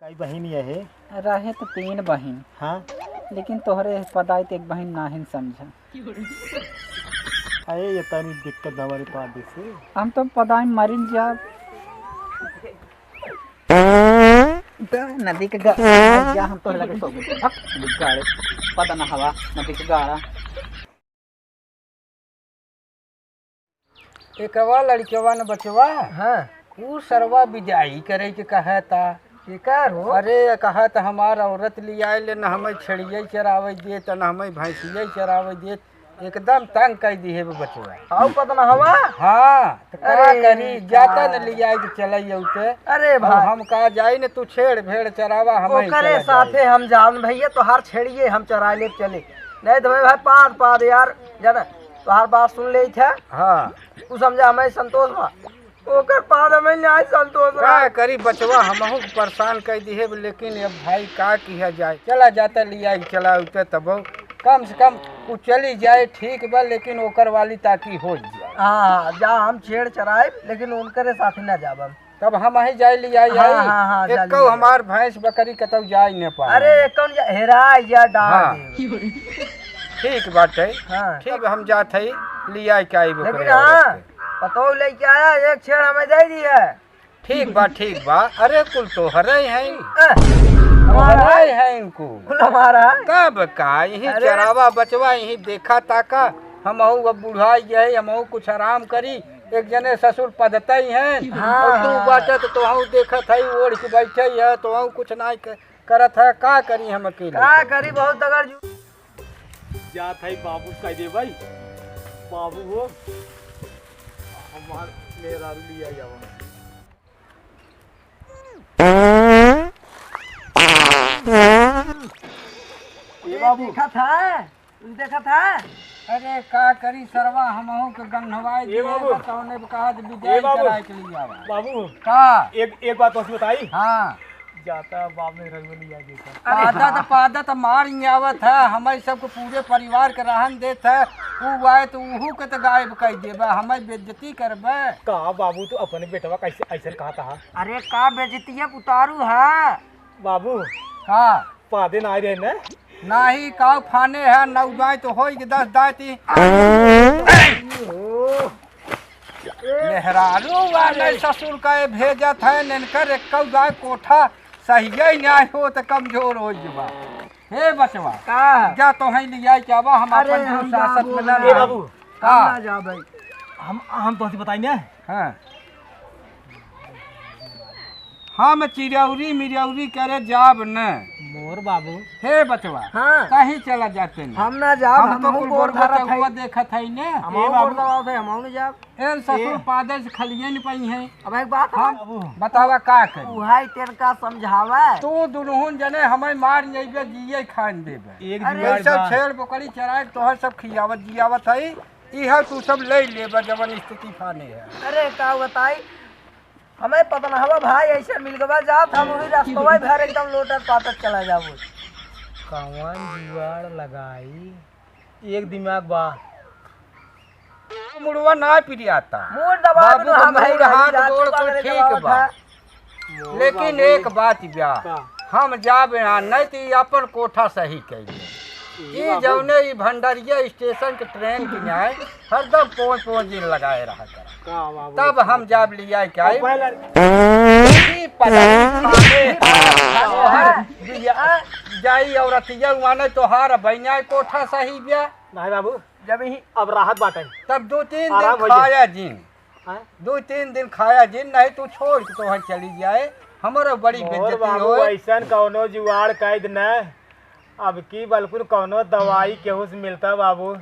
कई बहन ये है? रहे तो 3 बहन। हाँ लेकिन तोहरे पदाइत एक बहन नाहिन समझा। अरे ये तनी दिक्कत हमारे पास से। हम तो पदाई मरिन जा नदी के जा हम तो लगे सो गाड़े पता ना हवा नदी के गाड़ा। एकवा लड़केवा न बचवा हाँ ऊ सरवा बिजाई करे के कहा था। हो अरे कहा था हमार औरत लिया ले न हमें छड़िए चरावे देत न हमें भैंसिए चरावे देत। एकदम तंग कर दी है बचवा। आओ पता ना हवा। हाँ तो का अरे करी जाता न लिया के चलई उते। अरे अब हम कहा जाई न तू छेड़ भेड़ चरावा हमें ओकरे साथे हम जान भैया तोहार छेड़िए हम चरा ले चले नहीं तो भाई पाद पाद यार जाना तोहार बात सुन ले थे। हाँ तू समझा हमें संतोष बा ओकर पाद हमें न्याय संतोष का करी बचवा हमहू परेशान कर दी है लेकिन अब भाई का किया जाए। चला जाता लिया के चला उते तब कम से कम वो चली जाए ठीक बा लेकिन ओकर वाली ताकि हो जाए। हाँ जा हम छेड़ चराए लेकिन उनकरे साथे ना जाब हम। तब हम ही जाए लिया हाँ, एक हमार भैंस बकरी कतौ जाए न पाए। अरे कौन हेरा या डाल हाँ। ठीक बात है। हाँ ठीक हम जात है लिया के आई लेकिन हाँ पतो लेके आया एक छेड़ हमें दे दी है। ठीक बा। अरे कुल तो हरे हैं हमारा है इनको हमारा कब का यही चरावा बचवा यही देखा ताका हमहू अब बुढ़ा गए हमहू कुछ आराम करी। एक जने ससुर पदते हैं और तू बाटत तो हम देखत है ओढ़ के बैठे है तो हम कुछ नहीं करत है का करी हम अकेले का करी बहुत दगड़ जात है बाबू कह दे भाई बाबू हो हमार मेरा लिया जाओ। बाबू देखा था। अरे का करी सरवा हमहू के गंधवाई दिए बताओने कहा विजय कराए के लिए आवा बाबू का एक बात तो बताई। हाँ जाता बाप ने रंग लिया देखा। पादत मार आवत है हमें सबको पूरे परिवार के रहन देत है ऊ आए तो उहू के तो गायब कर देबा हमें बेइज्जती करबे का बाबू तो अपने बेटवा कैसे ऐसे कहा था। अरे का बेजतिया उतारू है बाबू का पादे ना रहे न नाही काव फाने है नौ गाय तो होई के 10 दाती मेहरारू वाले ससुर का भेजत है ननकर एक गाय कोठा सही न्याय हो तो कमजोर हो जबा। हे बचवा का जा तो है लिया जावा हम अपन अनुशासन में ना ए बाबू का जा भाई हम तो बताई ना। हां हम चिरौरी मिरौरी करे जाब न मोर बाबू हे बचवा हाँ कहीं चला जाते न हम ना जाब हम तो कुल गोरखा हुआ देखत है ने हम और दबाव है हम ना जाब एन ससुर पादे से खलिए न पई है। अब एक बात हम बतावा का करी उहाई तेर का समझावे तू दुनहुन जने हमें मार जइबे जिए खान देबे। एक ये सब छेड़ बकरी चराए तोहर सब खियावत जियावत है इह तू सब ले लेबे जवन स्थिति फाने है। अरे का बताई हमें पता ना हवा भाई ऐसे मिल गवा जात हम वही रास्तवा भर एकदम लोटर पाटक चला जाबो। कौन जुगाड़ लगाई एक दिमाग बा मुड़वा ना पिरियाता मूड दबा बाबू दो हम भाई हाथ गोड़ को ठीक बा लेकिन एक बात ब्या हम जाबे ना नहीं तो ई अपन कोठा सही कइले ई जौने ई भंडारिया स्टेशन के ट्रेन के आए हरदम 5 दिन लगाए रहा कर तब हम जाब लिया क्या जाई औरतिया माने तोहार बनिया कोठा सही ब्या नहीं बाबू जब ही अब राहत बाटे तब 2-3 आराम दिन हो खाया जिन हैं? 2-3 दिन खाया जिन नहीं तू छोड़ के तोहर चली जाए हमारा बड़ी बेइज्जती बाबू हो। ऐसन कौनो जुगाड़ कैद न अब की बल्कुल कौनो दवाई केहू से मिलता बाबू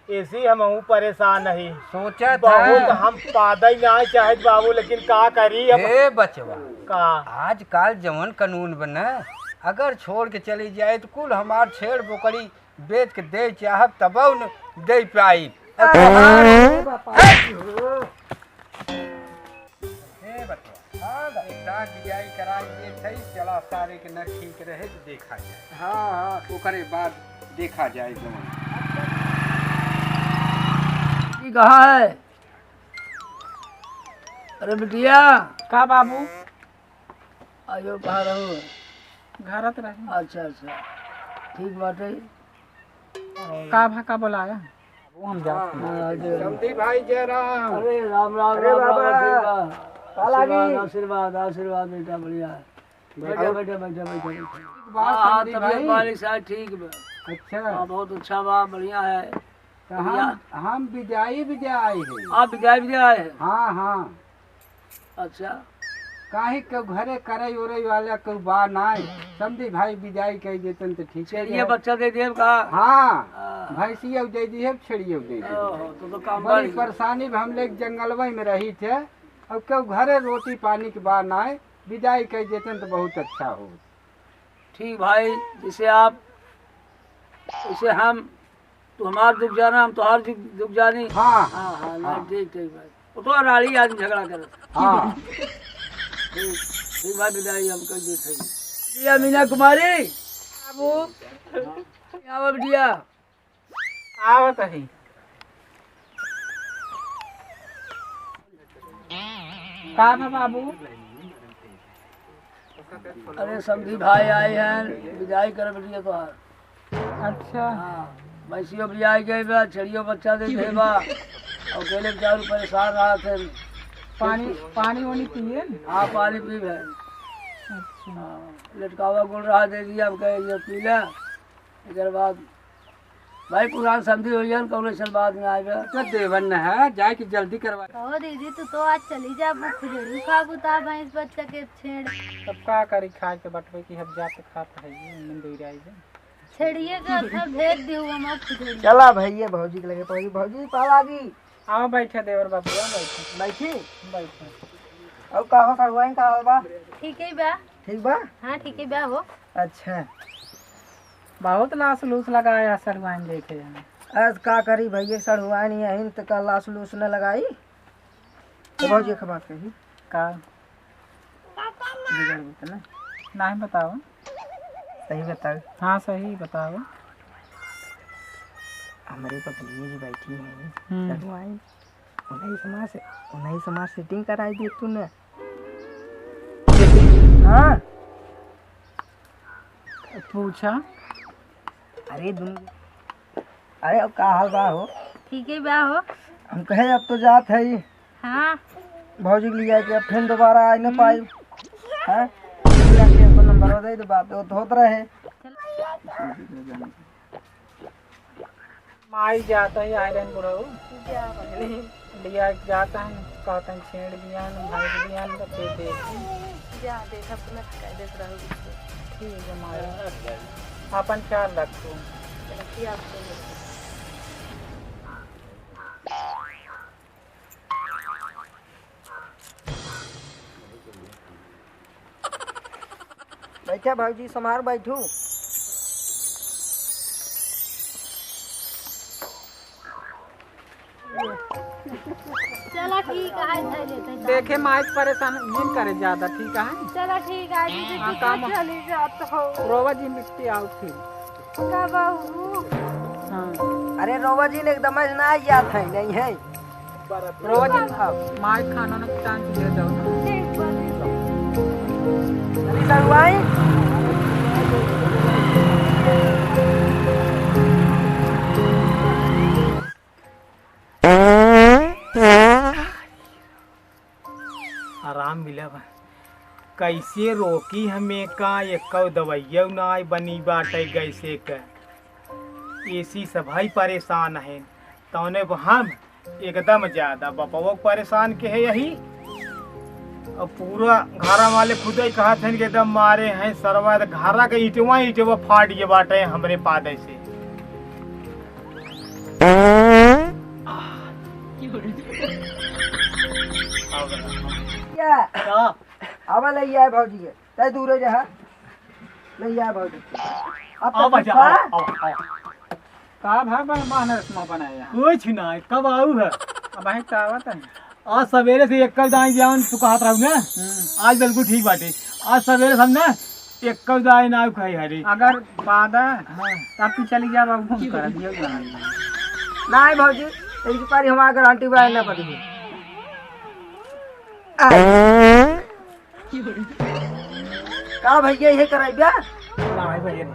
ऐसी हम परेशान नहीं सोचा बहुत था हम पादा ही ना चाहत बाबू लेकिन का करी अब हे बचवा का आजकल जवन कानून बना अगर छोड़ के चली जाए तो कुल हमार छेड़ बोकड़ी बेच के दे चाहब तब न दे पाई। चला सारे के न ठीक रहे तो देखा जाए। हाँ ओकरे बाद देखा जाए जवन कहा है। अरे बिटिया का बाबू आयो कहा रहो घरत रहे। अच्छा अच्छा ठीक बाटे। का भा का बुलाया वो हम जाते हैं। समधी भाई जय राम। अरे राम राम अरे राम बाबा। राम, ठीक बा। आशीर्वाद, आशीर्वाद आशीर्वाद बेटा बढ़िया है। बैठो बैठो बैठो बैठो। बात हाँ समधी तबियत भाई। पानी साहब ठीक बा। अच्छा हाँ बहुत अच्छा बा बढ़िया है। तो हम विजयी आए हैं। आप विदाई भी आए हैं? हाँ हाँ अच्छा काहे के घरे करे उरे वाला के बा नाय समझी भाई विदाई कह देतन तो ठीक है। चलिए बच्चा दे देव का। हाँ भैंसिया दे दी है छड़िया दे दी। तो काम बड़ी परेशानी में हम लोग जंगलवा में रही थे। अब क्यों घरे रोटी पानी के बाद नाय विदाई कह देतन तो बहुत अच्छा हो। ठीक भाई जिसे आप उसे हम तो हमार दुख जाना हम तुम्हार दुख जानी। हाँ हाँ हाँ ना ठीक ठीक भाई वो तो राड़ी आदमी झगड़ा कर। हाँ ठीक ठीक भाई विदाई हम कर देते हैं। बिटिया मीना कुमारी बाबू आओ बिटिया। आवत है। का भा बाबू अरे समधी भाई आए हैं विदाई कर बिटिया तो। अच्छा हाँ भैंसियों भी आई गई बा छड़ियों बच्चा दे दे बा और अकेले बेचारू परेशान रहा थे। पानी पानी वानी पिए। हाँ पानी पी है। अच्छा हाँ, लटकावा गुड़ रहा दे दिया हम कहे ये पी ले। इसके बाद भाई पुरान समझी हो जाए कौन सल बाद में आए तो देवन है जाए कि जल्दी करवा। ओ दीदी तू तो आज चली जा वो खिचड़ी खा बुता भैंस बच्चा के छेड़ तब का करी खा के बटवे की हम जाते खाते है नींद आई जाए। छेड़िए के अच्छा भेज दियो हम खिचड़ी। चला भैया भौजी के लगे भौजी भौजी पाला जी। आओ बैठे देवर बाबू बैठे बैठी बैठे। अब का हो करवाएं का बा ठीक है बा। ठीक बा। हाँ ठीक है बा हो। अच्छा बहुत लाश लूस लगाया सरवाइन देखे जाने। आज का करी भैया सड़ुआ नहीं है तो का लाश लूस न लगाई तो भौजी के बात कही का बिगड़ बुत ना नहीं बताओ। सही बताओ। हाँ सही बताओ। हमारे पत्नी जी बैठी है हम्म। उन्हीं समाज सेटिंग कराई दी तूने। हाँ पूछा अरे अरे अब का हाल बा हो। ठीक है बा हो। हम कहे अब तो जात है ही हाँ भौजी के लिए कि अब फिर दोबारा आ न पाई है अपन नंबर दे तो बात होत रहे। माई जाता है आयरन बुढ़ाऊ लिया जाता है कहते हैं छेड़ दिया भाई दिया दे दे जा देख अपना देख रहा ठीक है माया अपन ख्याल रखो। बैठा भाजी समार बैठू। चला ठीक है धर लेते हैं। देखे माइक परेशान नहीं करे ज्यादा ठीक है। चला ठीक है दीदी हाँ, तू काम- चली जात हो रोवा जी मिट्टी आउट थी। का बहू। हाँ अरे रोवा जी ने एकदम ना याद है नहीं है रोवा जी माइक खाना ना चांस दे दो ना। ठीक बा सड़ुआई आराम मिला बा। कैसे रोकी हमें का एक दवाइया ना बनी बाटे कैसे का ऐसी सभाई परेशान है तौने हम एकदम ज्यादा बपवो परेशान के है यही। अब पूरा घरा वाले खुद ही कहा थे कि एकदम मारे हैं सरवा घरा के ईटवा फाट गए बाटे हमरे पादे से। अब ले आए भौजी के तय दूर रहा ले आए भौजी अब का भाई बहन रस्मा बनाया कुछ ना कब आऊ है अब भाई का आवत है। आज सवेरे से एक दाई जान तू कहत रहू ना आज बिल्कुल ठीक बाटे। आज सवेरे से हम ना एक दाई ना खाई हरी अगर बादा तब भी चली जा बाबू घूम कर दियो नहीं भौजी तेरी पारी हमारा गारंटी बाय ना पड़ी का भैया यही कराई ब्या नहीं भैया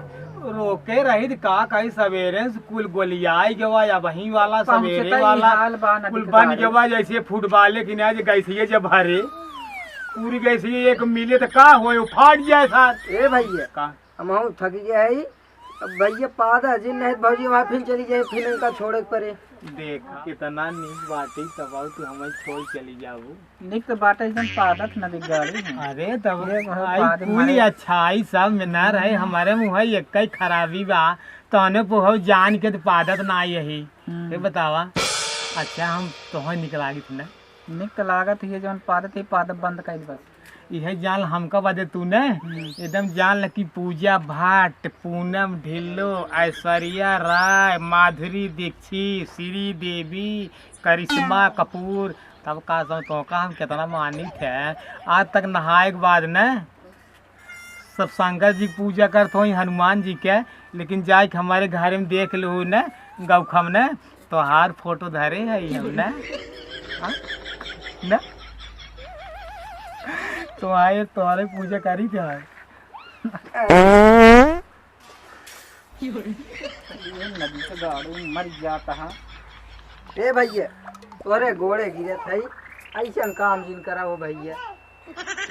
रोके रही थी का कहीं सवेरे से कुल गोलियाई गवा या वही वाला सवेरे वाला कुल बन गवा जैसे फुटबॉल की ना गैसी जब भरे पूरी गैसी एक मिले तो का हो फाट जाए साथ ए भैया का हम थक गया है अब भैया पादा जिन नहीं भौजी वहाँ फिर चली जाए फिर इनका छोड़े के परे देखा कितना नीक बाटी तब तू हमें छोड़ चली जाबू निक तो बाटे एकदम पादत न दिख गाड़ी अरे तब ये बहुत आई बाद में पूरी अच्छाई सब में ना रहे हमारे मुँह एक ही खराबी बा तने पोह जान के तो पादत ना आई यही ये बतावा अच्छा हम तो निकला थी ना निक तो लागत है जौन पादत है पादत बंद कर बस यह जान हमका बदे तू ने एकदम जान ल कि पूजा भाट पूनम ढिल्लो ऐश्वर्या राय माधुरी दीक्षित श्री देवी करिश्मा कपूर तब का तो का हम कितना मानित है आज तक नहाए के बाद न सब शंकर जी की पूजा करते हो हनुमान जी के लेकिन जाए के हमारे घर में देख लो न गौखम न तो हार फोटो धरे है हम न तो आए तुम्हारे पूजा करी थे नदी से गाड़ी मर जाता है ए भैया तोरे गोड़े गिरे थे ऐसा काम जिन करा वो भैया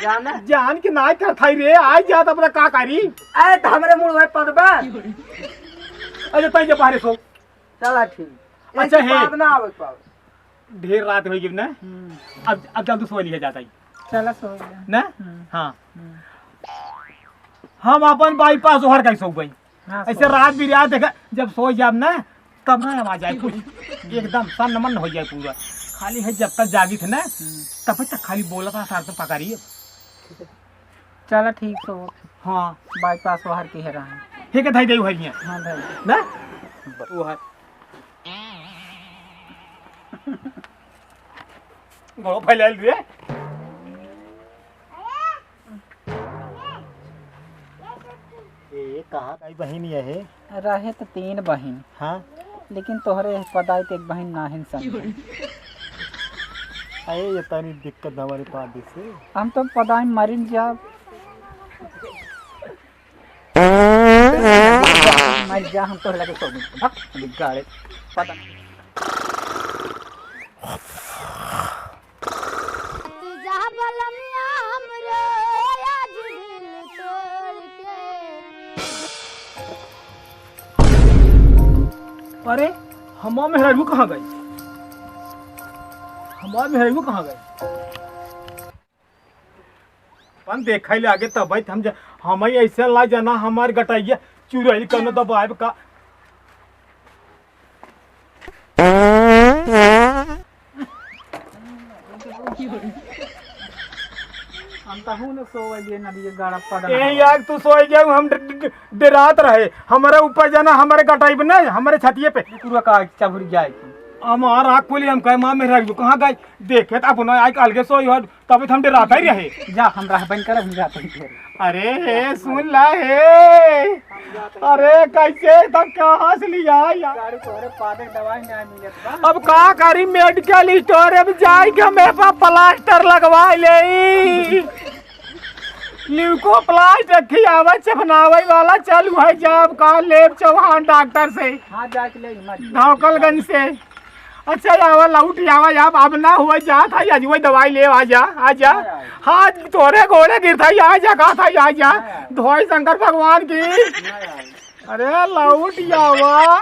जाना जान के नाय कर थाई रे आज जात अपना का करी अरे तो हमरे मुड़ में पदबा अच्छा तई जे बाहर सो चला ठीक अच्छा है। बात ना आवे पाओ ढेर रात हो गई ना अब जल्दी सो लिया जाता है चला सो गया ना हाँ हम अपन बाईपास ओहर कैसे सो गई हाँ, ऐसे रात भी रात देखा जब सो जाब ना तब ना आ जाए कुछ एकदम सन मन हो जाए पूरा खाली है जब तक जागी थे ना तब तक खाली बोला था साथ में पकारिए चला ठीक सो हाँ बाईपास बाहर की है रहा ठीक है धाई दे भैया हाँ भाई ना ओहर गो फैलाल रे ए कहाँ कई बहन ये है रहे तो 3 बहन हाँ लेकिन तोहरे पदाई तो एक बहन नाहिन सन अरे ये तनी दिक्कत हमारे पास से हम तो पदाई मरिन जा मर जा हम तो लगे सो गाड़े पता जा बलमिया हमरे आज दिल तोड़ के अरे हमार मेहरारू कहाँ गई हमार मेहरारू कहाँ गई अपन देखा ले आगे तब हम ऐसे ला जाना हमार गटाइया चुराई करना दबाए का हम तो हूं न सोवलिए नदी के गाड़ा पड़ा ए यार तू सोई गया हम डरात रहे हमारे ऊपर जाना हमारे गटाई पे ना हमारे छतिए पे पूरा का चबुर जाए हमार आँख खोली हम कहे माँ मेहरा कहाँ गए देखे तो अपना आज अलगे सोई हो तभी तो हम डराता ही रहे जा हम राह बन कर हम जाते हैं अरे हे सुन ला हे अरे कैसे तब कहाँ से लिया यार गाड़ी तोरे पादे दवाई ना मिलत बा अब का करी मेडिकल स्टोर अब जाए के मेरे पास प्लास्टर लगवा ले ल्यूको प्लास्ट रखी आवे चपनावे वाला चालू है जब का लेब चौहान डॉक्टर से हां जाके ले मत धावकलगंज से अच्छा आवा लौट आवा अब ना हुआ जा था आज वही दवाई ले आ जा हाँ तोरे घोड़े गिरता आ जा कहा था आ जा धोई शंकर भगवान की अरे लौट आवा